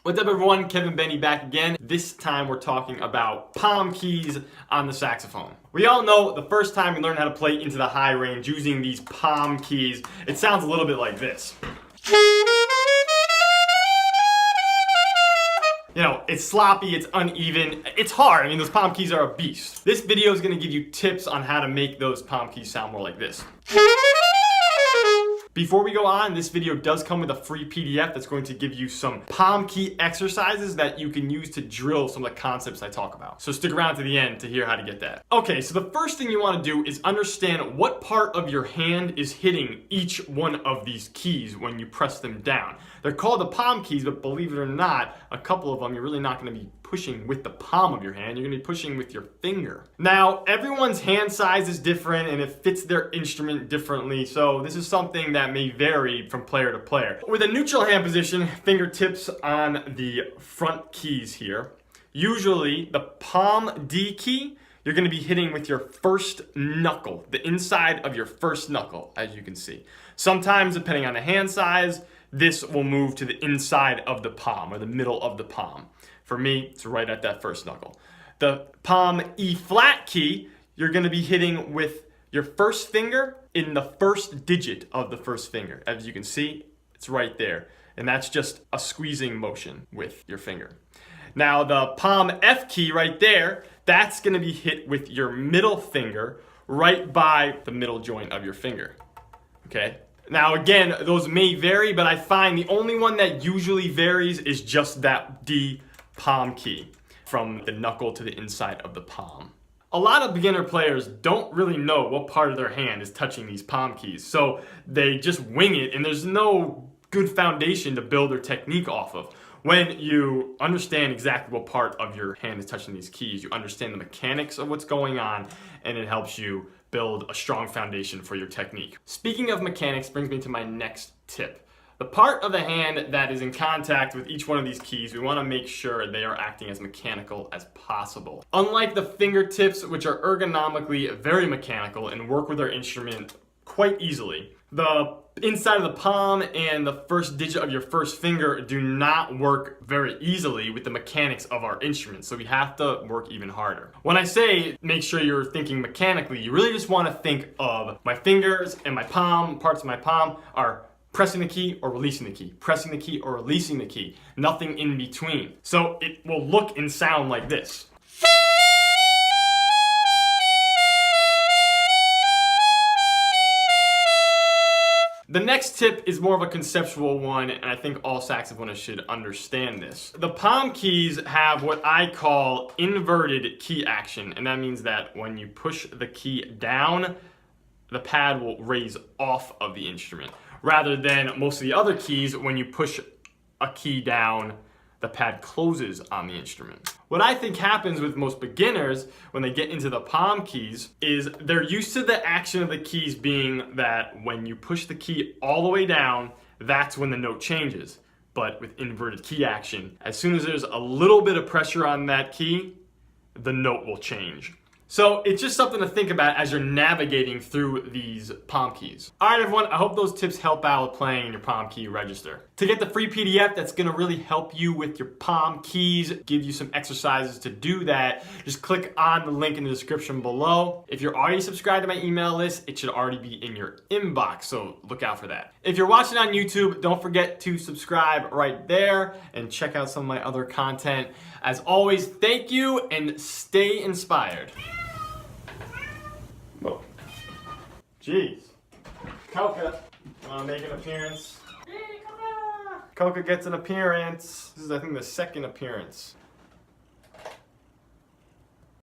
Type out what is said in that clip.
What's up everyone, Bene back again. This time we're talking about palm keys on the saxophone. We all know the first time we learn how to play into the high range using these palm keys, it sounds a little bit like this. You know, it's sloppy, it's uneven, it's hard. I mean, those palm keys are a beast. This video is gonna give you tips on how to make those palm keys sound more like this. Before we go on, this video does come with a free PDF that's going to give you some palm key exercises that you can use to drill some of the concepts I talk about. So stick around to the end to hear how to get that. Okay, so the first thing you want to do is understand what part of your hand is hitting each one of these keys when you press them down. They're called the palm keys, but believe it or not, a couple of them you're really not going to be pushing with the palm of your hand, you're going to be pushing with your finger. Now, everyone's hand size is different and it fits their instrument differently, so this is something that may vary from player to player. With a neutral hand position, fingertips on the front keys here, usually the palm D key, you're going to be hitting with your first knuckle, the inside of your first knuckle, as you can see. Sometimes, depending on the hand size, this will move to the inside of the palm or the middle of the palm. For me, it's right at that first knuckle. The palm E flat key, you're going to be hitting with your first finger in the first digit of the first finger. As you can see, it's right there. And that's just a squeezing motion with your finger. Now the palm F key right there, that's going to be hit with your middle finger right by the middle joint of your finger. Okay? Now again, those may vary, but I find the only one that usually varies is just that D palm key from the knuckle to the inside of the palm. A lot of beginner players don't really know what part of their hand is touching these palm keys, so they just wing it and there's no good foundation to build their technique off of. When you understand exactly what part of your hand is touching these keys, you understand the mechanics of what's going on and it helps you build a strong foundation for your technique. Speaking of mechanics brings me to my next tip. The part of the hand that is in contact with each one of these keys, we want to make sure they are acting as mechanical as possible. Unlike the fingertips, which are ergonomically very mechanical and work with our instrument quite easily, the inside of the palm and the first digit of your first finger do not work very easily with the mechanics of our instrument, so we have to work even harder. When I say make sure you're thinking mechanically, you really just want to think of my fingers and my palm, parts of my palm are pressing the key or releasing the key, pressing the key or releasing the key, nothing in between. So it will look and sound like this. The next tip is more of a conceptual one, and I think all saxophonists should understand this. The palm keys have what I call inverted key action, and that means that when you push the key down, the pad will raise off of the instrument. Rather than most of the other keys, when you push a key down, the pad closes on the instrument. What I think happens with most beginners when they get into the palm keys is they're used to the action of the keys being that when you push the key all the way down, that's when the note changes. But with inverted key action, as soon as there's a little bit of pressure on that key, the note will change. So it's just something to think about as you're navigating through these palm keys. All right, everyone, I hope those tips help out with playing in your palm key register. To get the free PDF that's gonna really help you with your palm keys, give you some exercises to do that, just click on the link in the description below. If you're already subscribed to my email list, it should already be in your inbox, so look out for that. If you're watching on YouTube, don't forget to subscribe right there and check out some of my other content. As always, thank you and stay inspired. Whoa. Jeez. Coca, wanna make an appearance? Coca gets an appearance. This is, I think, the second appearance.